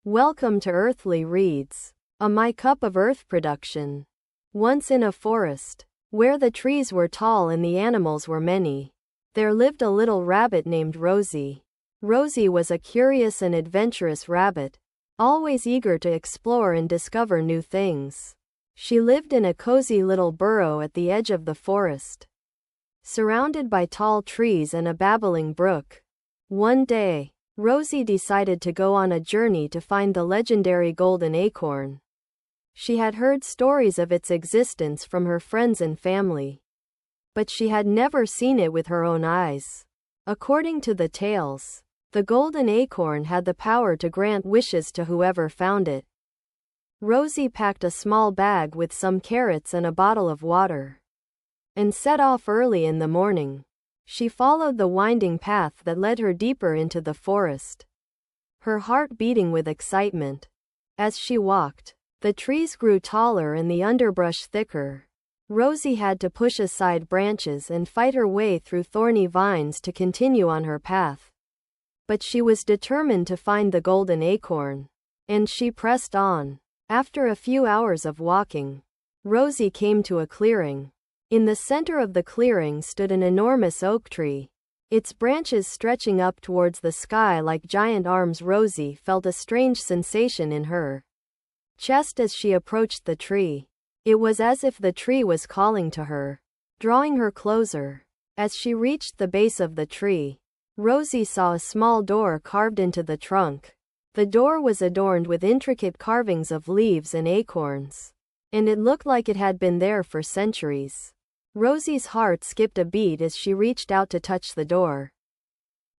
Welcome to Earthly Reads, a My Cup of Earth production. Once in a forest, where the trees were tall and the animals were many, there lived a little rabbit named Rosie. Rosie was a curious and adventurous rabbit, always eager to explore and discover new things. She lived in a cozy little burrow at the edge of the forest, surrounded by tall trees and a babbling brook. One day, Rosie decided to go on a journey to find the legendary golden acorn. She had heard stories of its existence from her friends and family, but she had never seen it with her own eyes. According to the tales, the golden acorn had the power to grant wishes to whoever found it. Rosie packed a small bag with some carrots and a bottle of water, and set off early in the morning. She followed the winding path that led her deeper into the forest, her heart beating with excitement. As she walked, the trees grew taller and the underbrush thicker. Rosie had to push aside branches and fight her way through thorny vines to continue on her path. But she was determined to find the golden acorn, and she pressed on. After a few hours of walking, Rosie came to a clearing. In the center of the clearing stood an enormous oak tree, its branches stretching up towards the sky like giant arms. Rosie felt a strange sensation in her chest as she approached the tree. It was as if the tree was calling to her, drawing her closer. As she reached the base of the tree, Rosie saw a small door carved into the trunk. The door was adorned with intricate carvings of leaves and acorns, and it looked like it had been there for centuries. Rosie's heart skipped a beat as she reached out to touch the door.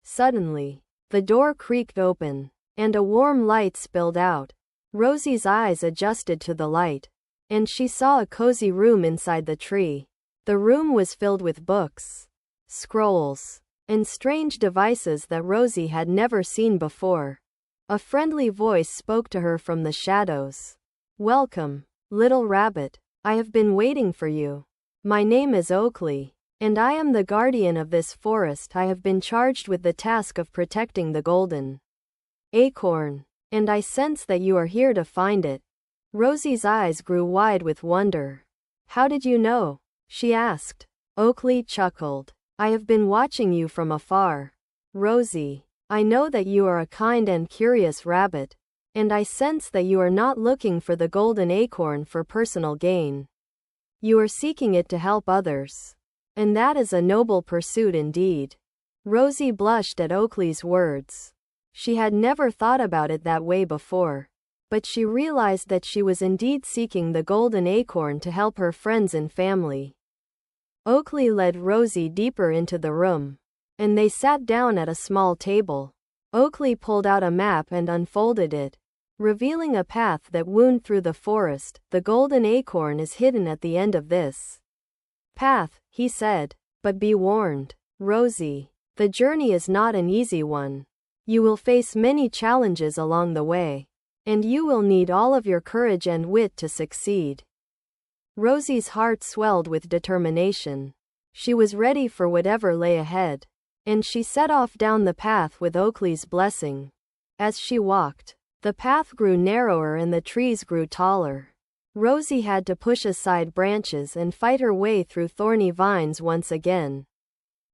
Suddenly, the door creaked open, and a warm light spilled out. Rosie's eyes adjusted to the light, and she saw a cozy room inside the tree. The room was filled with books, scrolls, and strange devices that Rosie had never seen before. A friendly voice spoke to her from the shadows. "Welcome, little rabbit. I have been waiting for you. My name is Oakley, and I am the guardian of this forest. I have been charged with the task of protecting the golden acorn, and I sense that you are here to find it." Rosie's eyes grew wide with wonder. "How did you know?" she asked. Oakley chuckled. "I have been watching you from afar, Rosie. I know that you are a kind and curious rabbit, and I sense that you are not looking for the golden acorn for personal gain. You are seeking it to help others, and that is a noble pursuit indeed." Rosie blushed at Oakley's words. She had never thought about it that way before, but she realized that she was indeed seeking the golden acorn to help her friends and family. Oakley led Rosie deeper into the room, and they sat down at a small table. Oakley pulled out a map and unfolded it, revealing a path that wound through the forest. "The golden acorn is hidden at the end of this path," he said. "But be warned, Rosie, the journey is not an easy one. You will face many challenges along the way, and you will need all of your courage and wit to succeed." Rosie's heart swelled with determination. She was ready for whatever lay ahead, and she set off down the path with Oakley's blessing. As she walked, the path grew narrower and the trees grew taller. Rosie had to push aside branches and fight her way through thorny vines once again.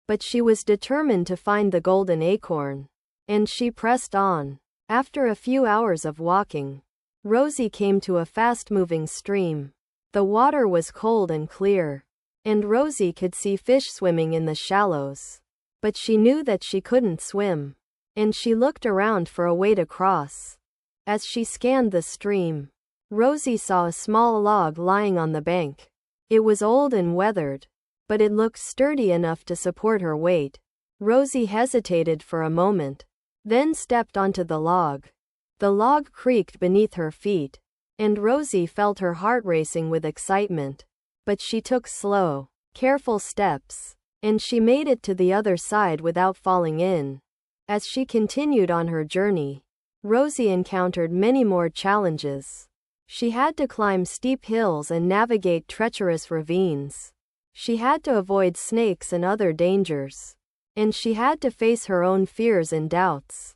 But she was determined to find the golden acorn, and she pressed on. After a few hours of walking, Rosie came to a fast-moving stream. The water was cold and clear, and Rosie could see fish swimming in the shallows. But she knew that she couldn't swim, and she looked around for a way to cross. As she scanned the stream, Rosie saw a small log lying on the bank. It was old and weathered, but it looked sturdy enough to support her weight. Rosie hesitated for a moment, then stepped onto the log. The log creaked beneath her feet, and Rosie felt her heart racing with excitement. But she took slow, careful steps, and she made it to the other side without falling in. As she continued on her journey, Rosie encountered many more challenges. She had to climb steep hills and navigate treacherous ravines. She had to avoid snakes and other dangers, and she had to face her own fears and doubts.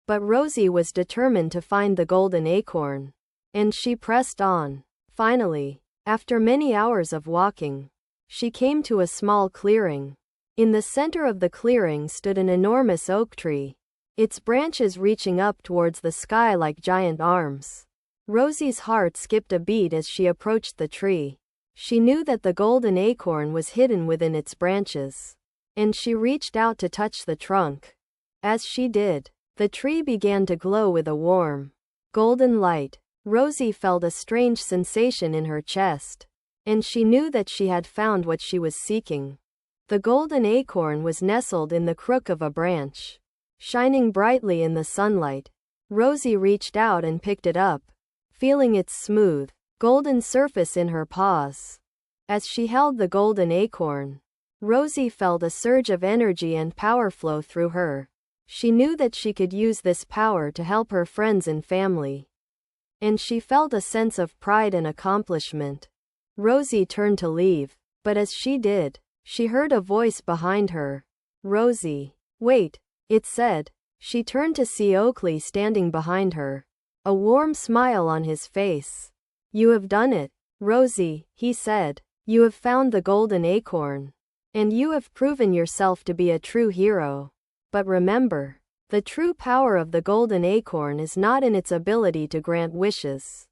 But Rosie was determined to find the golden acorn. And she pressed on. Finally, after many hours of walking, she came to a small clearing. In the center of the clearing stood an enormous oak tree, its branches reaching up towards the sky like giant arms. Rosie's heart skipped a beat as she approached the tree. She knew that the golden acorn was hidden within its branches, and she reached out to touch the trunk. As she did, the tree began to glow with a warm, golden light. Rosie felt a strange sensation in her chest, and she knew that she had found what she was seeking. The golden acorn was nestled in the crook of a branch, shining brightly in the sunlight. Rosie reached out and picked it up, feeling its smooth, golden surface in her paws. As she held the golden acorn, Rosie felt a surge of energy and power flow through her. She knew that she could use this power to help her friends and family. And she felt a sense of pride and accomplishment. Rosie turned to leave, but as she did, she heard a voice behind her. "Rosie, wait," it said. She turned to see Oakley standing behind her, a warm smile on his face. "You have done it, Rosie," he said. "You have found the golden acorn. And you have proven yourself to be a true hero. But remember, the true power of the golden acorn is not in its ability to grant wishes,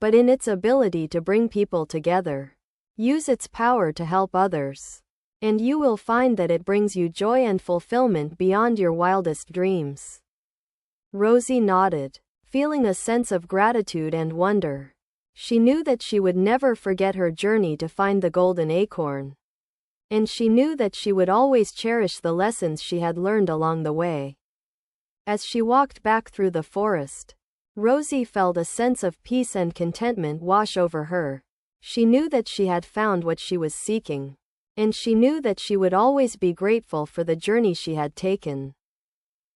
but in its ability to bring people together. Use its power to help others, and you will find that it brings you joy and fulfillment beyond your wildest dreams." Rosie nodded, feeling a sense of gratitude and wonder. She knew that she would never forget her journey to find the golden acorn. And she knew that she would always cherish the lessons she had learned along the way. As she walked back through the forest, Rosie felt a sense of peace and contentment wash over her. She knew that she had found what she was seeking, and she knew that she would always be grateful for the journey she had taken.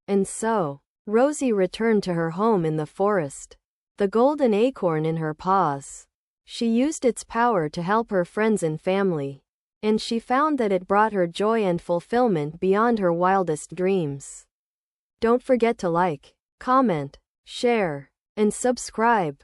And so, Rosie returned to her home in the forest, the golden acorn in her paws. She used its power to help her friends and family, and she found that it brought her joy and fulfillment beyond her wildest dreams. Don't forget to like, comment, share, and subscribe.